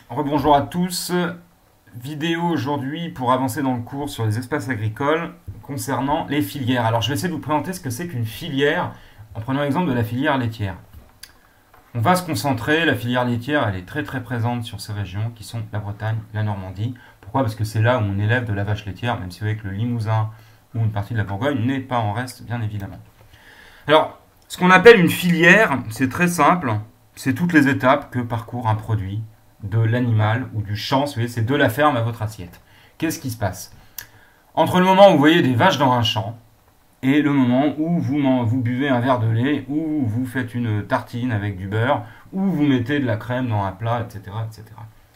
Rebonjour à tous. Vidéo aujourd'hui pour avancer dans le cours sur les espaces agricoles concernant les filières. Alors je vais essayer de vous présenter ce que c'est qu'une filière en prenant l'exemple de la filière laitière. On va se concentrer, la filière laitière elle est très présente sur ces régions qui sont la Bretagne, la Normandie. Pourquoi? Parce que c'est là où on élève de la vache laitière, même si vous voyez que le Limousin ou une partie de la Bourgogne n'est pas en reste bien évidemment. Alors ce qu'on appelle une filière, c'est très simple, c'est toutes les étapes que parcourt un produit de l'animal ou du champ, vous voyez, c'est de la ferme à votre assiette. Qu'est-ce qui se passe? Entre le moment où vous voyez des vaches dans un champ et le moment où vous buvez un verre de lait, ou vous faites une tartine avec du beurre, ou vous mettez de la crème dans un plat, etc., etc.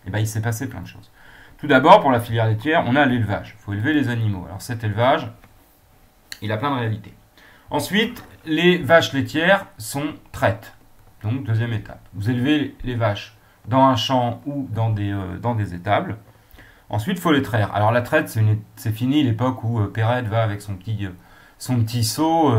Et bien il s'est passé plein de choses. Tout d'abord, pour la filière laitière, on a l'élevage. Il faut élever les animaux. Alors cet élevage, il a plein de réalités. Ensuite, les vaches laitières sont traites. Donc deuxième étape. Vous élevez les vaches dans un champ ou dans des étables. Ensuite, il faut les traire. Alors la traite, c'est fini l'époque où Perrette va avec son petit seau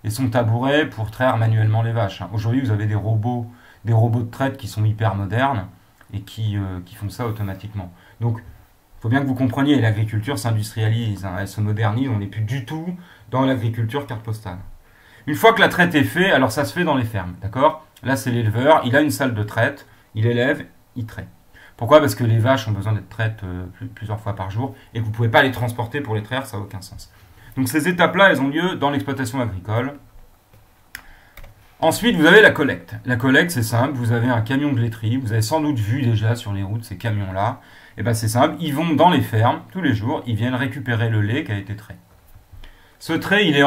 et son tabouret pour traire manuellement les vaches. Aujourd'hui, vous avez des robots de traite qui sont hyper modernes et qui font ça automatiquement. Donc, il faut bien que vous compreniez, l'agriculture s'industrialise, elle se modernise, on n'est plus du tout dans l'agriculture carte postale. Une fois que la traite est faite, alors ça se fait dans les fermes, d'accord? Là, c'est l'éleveur, il a une salle de traite, il élève, il traite. Pourquoi? Parce que les vaches ont besoin d'être traites plusieurs fois par jour et que vous ne pouvez pas les transporter pour les traire, ça n'a aucun sens. Donc ces étapes-là, elles ont lieu dans l'exploitation agricole. Ensuite, vous avez la collecte. La collecte, c'est simple, vous avez un camion de laiterie, vous avez sans doute vu déjà sur les routes ces camions-là. Et bien c'est simple, ils vont dans les fermes tous les jours, ils viennent récupérer le lait qui a été trait. Ce lait, il est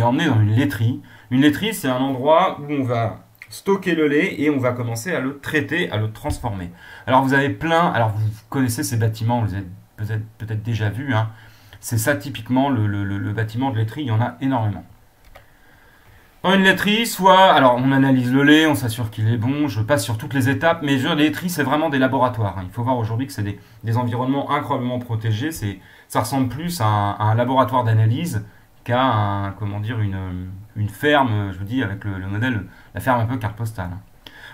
emmené dans une laiterie. Une laiterie, c'est un endroit où on va stocker le lait et on va commencer à le traiter, à le transformer. Alors vous avez alors vous connaissez ces bâtiments, vous avez peut-être déjà vu, hein. C'est ça typiquement le bâtiment de laiterie, il y en a énormément. Dans une laiterie, alors on analyse le lait, on s'assure qu'il est bon, je passe sur toutes les étapes, mais les laiteries c'est vraiment des laboratoires. Il faut voir aujourd'hui que c'est des environnements incroyablement protégés, ça ressemble plus à un laboratoire d'analyse qu'à une ferme, je vous dis, avec le modèle, la ferme un peu carte postale.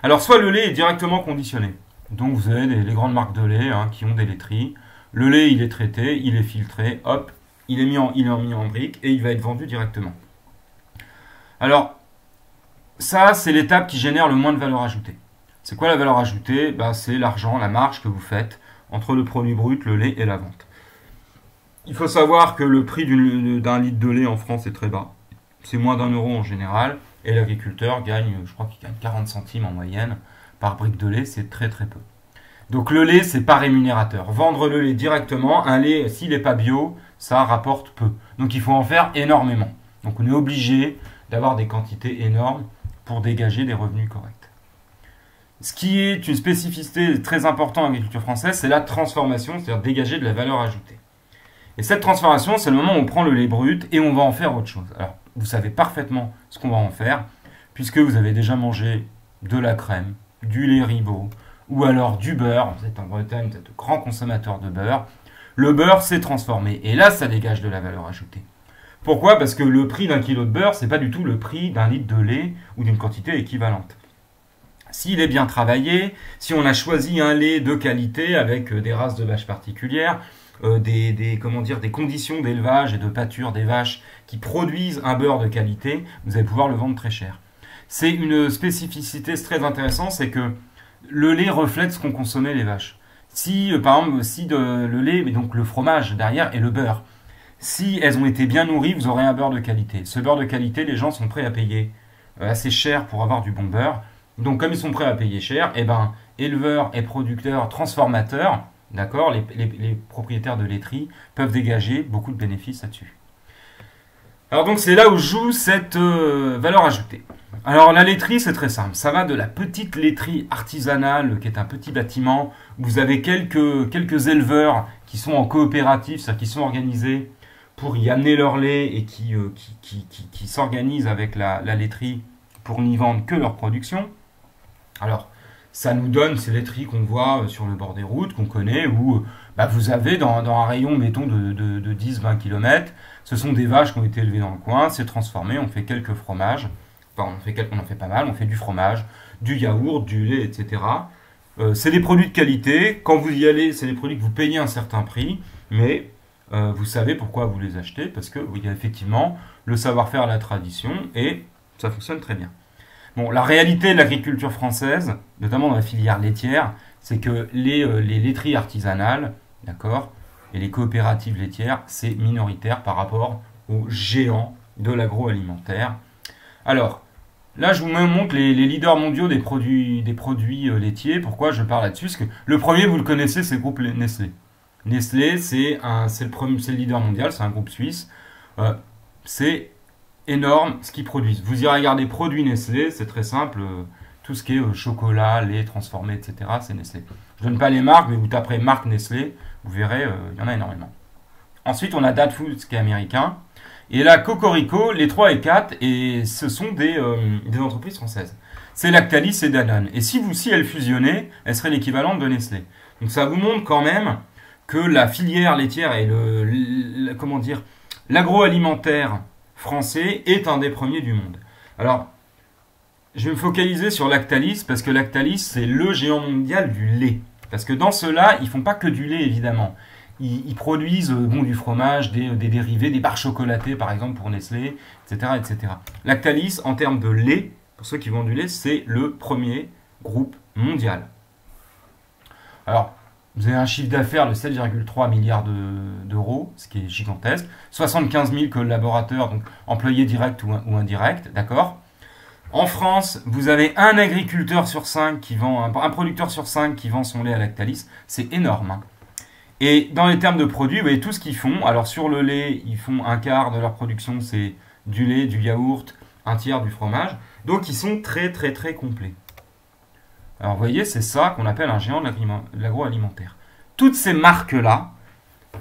Alors, soit le lait est directement conditionné. Donc, vous avez les grandes marques de lait qui ont des laiteries. Le lait, il est traité, il est filtré, hop, il est mis en brique et il va être vendu directement. Alors, ça, c'est l'étape qui génère le moins de valeur ajoutée. C'est quoi la valeur ajoutée? C'est l'argent, la marge que vous faites entre le produit brut, le lait et la vente. Il faut savoir que le prix d'un litre de lait en France est très bas. C'est moins d'1 euro en général. Et l'agriculteur gagne, je crois qu'il gagne 40 centimes en moyenne par brique de lait, c'est très peu. Donc le lait, c'est pas rémunérateur. Vendre le lait directement, un lait, s'il n'est pas bio, ça rapporte peu. Donc il faut en faire énormément. Donc on est obligé d'avoir des quantités énormes pour dégager des revenus corrects. Ce qui est une spécificité très importante en agriculture française, c'est la transformation, c'est-à-dire dégager de la valeur ajoutée. Et cette transformation, c'est le moment où on prend le lait brut et on va en faire autre chose. Alors, vous savez parfaitement ce qu'on va en faire, puisque vous avez déjà mangé de la crème, du lait Ribot, ou alors du beurre. Vous êtes en Bretagne, vous êtes grand consommateur de beurre. Le beurre s'est transformé, et là, ça dégage de la valeur ajoutée. Pourquoi? Parce que le prix d'un kilo de beurre, c'est pas du tout le prix d'un litre de lait ou d'une quantité équivalente. S'il est bien travaillé, si on a choisi un lait de qualité avec des races de vaches particulières, des conditions d'élevage et de pâture des vaches qui produisent un beurre de qualité, vous allez pouvoir le vendre très cher. C'est une spécificité très intéressante, c'est que le lait reflète ce qu'ont consommé les vaches. Si, par exemple, le lait, mais donc le fromage derrière et le beurre, si elles ont été bien nourries, vous aurez un beurre de qualité. Ce beurre de qualité, les gens sont prêts à payer assez cher pour avoir du bon beurre. Donc comme ils sont prêts à payer cher, éleveurs et producteurs, transformateurs, d'accord, les propriétaires de laiterie peuvent dégager beaucoup de bénéfices là-dessus. Alors donc c'est là où joue cette valeur ajoutée. Alors la laiterie c'est très simple, ça va de la petite laiterie artisanale qui est un petit bâtiment où vous avez quelques éleveurs qui sont en coopérative, c'est-à-dire qui sont organisés pour y amener leur lait et qui s'organisent avec la laiterie pour n'y vendre que leur production. Alors ça nous donne ces laiteries qu'on voit sur le bord des routes, qu'on connaît, où vous avez dans un rayon, mettons, de 10-20 km, ce sont des vaches qui ont été élevées dans le coin, c'est transformé, on fait quelques fromages, on en fait pas mal, on fait du fromage, du yaourt, du lait, etc. C'est des produits de qualité. Quand vous y allez, c'est des produits que vous payez un certain prix, mais vous savez pourquoi vous les achetez, parce qu'il y a effectivement le savoir-faire, la tradition, et ça fonctionne très bien. Bon, la réalité de l'agriculture française, notamment dans la filière laitière, c'est que les laiteries artisanales, d'accord, et les coopératives laitières, c'est minoritaire par rapport aux géants de l'agroalimentaire. Alors, là, je vous montre les leaders mondiaux des produits laitiers. Pourquoi je parle là-dessus? Parce que le premier, vous le connaissez, c'est le groupe Nestlé. Nestlé, c'est le leader mondial, c'est un groupe suisse. C'est énorme ce qu'ils produisent. Vous irez regarder produits Nestlé, c'est très simple. Tout ce qui est chocolat, lait transformé, etc., c'est Nestlé. Je ne donne pas les marques, mais vous taperez marque Nestlé, vous verrez, il y en a énormément. Ensuite, on a Dad Foods qui est américain. Et là, Cocorico, les 3 et 4, et ce sont des entreprises françaises. C'est Lactalis et Danone. Et si elles fusionnaient, elles seraient l'équivalent de Nestlé. Donc ça vous montre quand même que la filière laitière et l'agroalimentaire français est un des premiers du monde. Alors, je vais me focaliser sur Lactalis, parce que Lactalis, c'est le géant mondial du lait. Parce que dans ceux-là, ils font pas que du lait, évidemment. Ils produisent du fromage, des dérivés, des barres chocolatées, par exemple, pour Nestlé, etc., etc. Lactalis, en termes de lait, pour ceux qui vendent du lait, c'est le premier groupe mondial. Alors, vous avez un chiffre d'affaires de 7,3 milliards d'euros, ce qui est gigantesque. 75 000 collaborateurs, donc employés directs ou indirects, d'accord. En France, vous avez un agriculteur sur 5 qui vend, un producteur sur 5 qui vend son lait à Lactalis. C'est énorme, hein. Et dans les termes de produits, vous voyez tout ce qu'ils font. Alors sur le lait, ils font un quart de leur production, c'est du lait, du yaourt, un tiers du fromage. Donc ils sont très très très complets. Alors vous voyez, c'est ça qu'on appelle un géant de l'agroalimentaire. Toutes ces marques-là,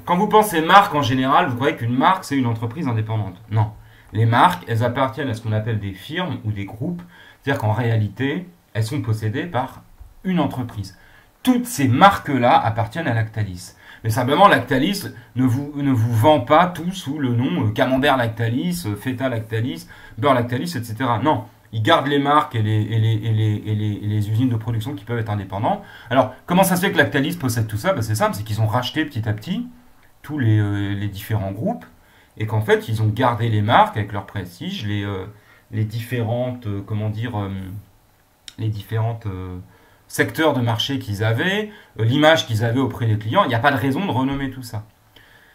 quand vous pensez marque en général, vous croyez qu'une marque c'est une entreprise indépendante. Non. Les marques, elles appartiennent à ce qu'on appelle des firmes ou des groupes. C'est-à-dire qu'en réalité, elles sont possédées par une entreprise. Toutes ces marques-là appartiennent à Lactalis. Mais simplement, Lactalis ne vous vend pas tout sous le nom Camembert Lactalis, Feta Lactalis, Beurre Lactalis, etc. Non, ils gardent les marques et les usines de production qui peuvent être indépendants. Alors, comment ça se fait que Lactalis possède tout ça? C'est simple, c'est qu'ils ont racheté petit à petit tous les différents groupes et qu'en fait, ils ont gardé les marques avec leur prestige, les différentes, secteurs de marché qu'ils avaient, l'image qu'ils avaient auprès des clients. Il n'y a pas de raison de renommer tout ça.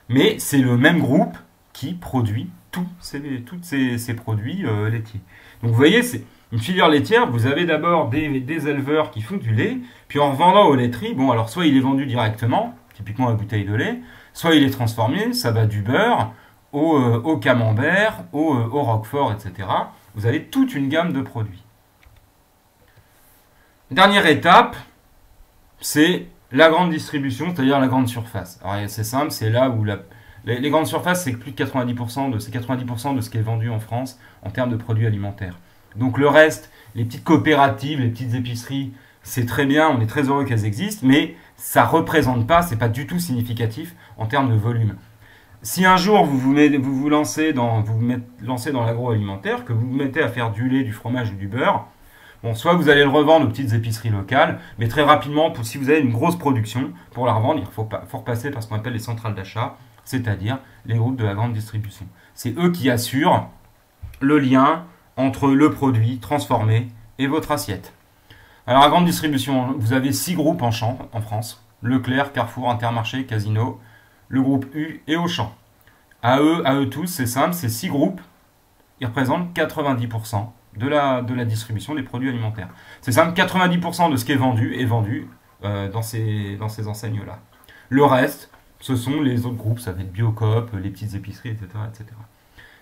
Mais c'est le même groupe qui produit tous ces produits laitiers. Donc vous voyez, c'est une filière laitière. Vous avez d'abord des éleveurs qui font du lait, puis en vendant aux laiteries, bon alors soit il est vendu directement, typiquement la bouteille de lait, soit il est transformé, ça va du beurre au camembert, au roquefort, etc. Vous avez toute une gamme de produits. Dernière étape, c'est la grande distribution, c'est-à-dire la grande surface. Alors c'est simple, c'est là où les grandes surfaces, c'est plus de 90% de ce qui est vendu en France en termes de produits alimentaires. Donc le reste, les petites coopératives, les petites épiceries, c'est très bien, on est très heureux qu'elles existent, mais ça ne représente pas, c'est pas du tout significatif en termes de volume. Si un jour vous lancez dans l'agroalimentaire, que vous vous mettez à faire du lait, du fromage ou du beurre, bon, soit vous allez le revendre aux petites épiceries locales, mais très rapidement, si vous avez une grosse production, pour la revendre, il faut repasser par ce qu'on appelle les centrales d'achat, c'est-à-dire les groupes de la grande distribution. C'est eux qui assurent le lien entre le produit transformé et votre assiette. Alors, la grande distribution, vous avez 6 groupes en France. Leclerc, Carrefour, Intermarché, Casino, le groupe U et Auchan. À eux tous, c'est simple, ces 6 groupes, ils représentent 90% de la distribution des produits alimentaires. C'est simple, 90% de ce qui est vendu dans ces enseignes-là. Le reste, ce sont les autres groupes, ça va être Biocoop, les petites épiceries, etc., etc.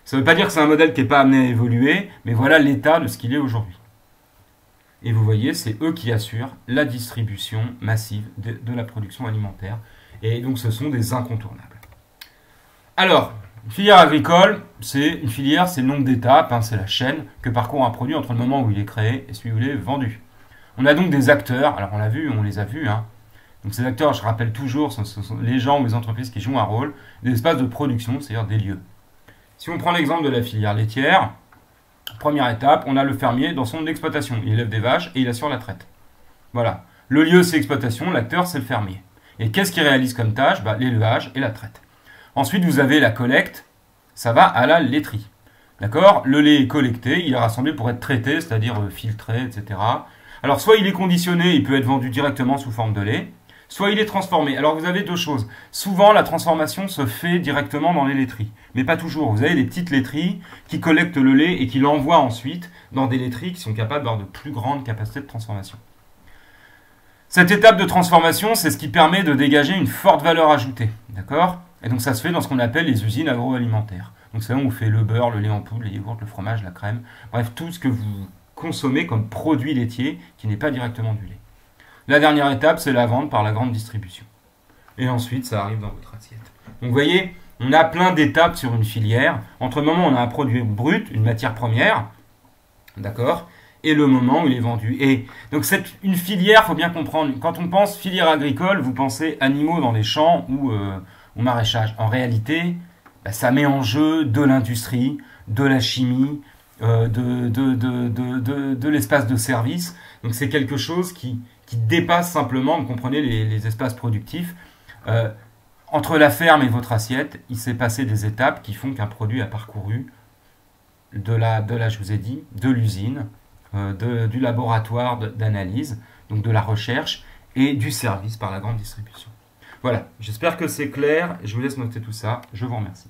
Ça ne veut pas dire que c'est un modèle qui n'est pas amené à évoluer, mais voilà l'état de ce qu'il est aujourd'hui. Et vous voyez, c'est eux qui assurent la distribution massive de la production alimentaire. Et donc, ce sont des incontournables. Alors, une filière agricole, c'est le nombre d'étapes, hein, c'est la chaîne que parcourt un produit entre le moment où il est créé et celui où il est vendu. On a donc des acteurs, alors on les a vus, hein. Donc ces acteurs, je rappelle toujours, ce sont les gens ou les entreprises qui jouent un rôle, des espaces de production, c'est-à-dire des lieux. Si on prend l'exemple de la filière laitière, première étape, on a le fermier dans son exploitation. Il élève des vaches et il assure la traite. Voilà. Le lieu, c'est l'exploitation, l'acteur, c'est le fermier. Et qu'est-ce qu'il réalise comme tâche? L'élevage et la traite. Ensuite, vous avez la collecte, ça va à la laiterie. D'accord? Le lait est collecté, il est rassemblé pour être traité, c'est-à-dire filtré, etc. Alors, soit il est conditionné, il peut être vendu directement sous forme de lait, soit il est transformé. Alors, vous avez deux choses. Souvent, la transformation se fait directement dans les laiteries, mais pas toujours. Vous avez des petites laiteries qui collectent le lait et qui l'envoient ensuite dans des laiteries qui sont capables d'avoir de plus grandes capacités de transformation. Cette étape de transformation, c'est ce qui permet de dégager une forte valeur ajoutée. D'accord? Et donc, ça se fait dans ce qu'on appelle les usines agroalimentaires. Donc, c'est là où on fait le beurre, le lait en poudre, les yaourts, le fromage, la crème. Bref, tout ce que vous consommez comme produit laitier qui n'est pas directement du lait. La dernière étape, c'est la vente par la grande distribution. Et ensuite, ça arrive dans votre assiette. Donc, vous voyez, on a plein d'étapes sur une filière. Entre le moment où on a un produit brut, une matière première, d'accord, et le moment où il est vendu. Et donc, une filière, il faut bien comprendre. Quand on pense filière agricole, vous pensez animaux dans les champs ou au maraîchage. En réalité, ça met en jeu de l'industrie, de la chimie, de l'espace de service. Donc, c'est quelque chose qui dépasse simplement, vous comprenez, les espaces productifs. Entre la ferme et votre assiette, il s'est passé des étapes qui font qu'un produit a parcouru je vous ai dit, de l'usine, du laboratoire d'analyse, donc de la recherche, et du service par la grande distribution. Voilà, j'espère que c'est clair. Je vous laisse noter tout ça. Je vous remercie.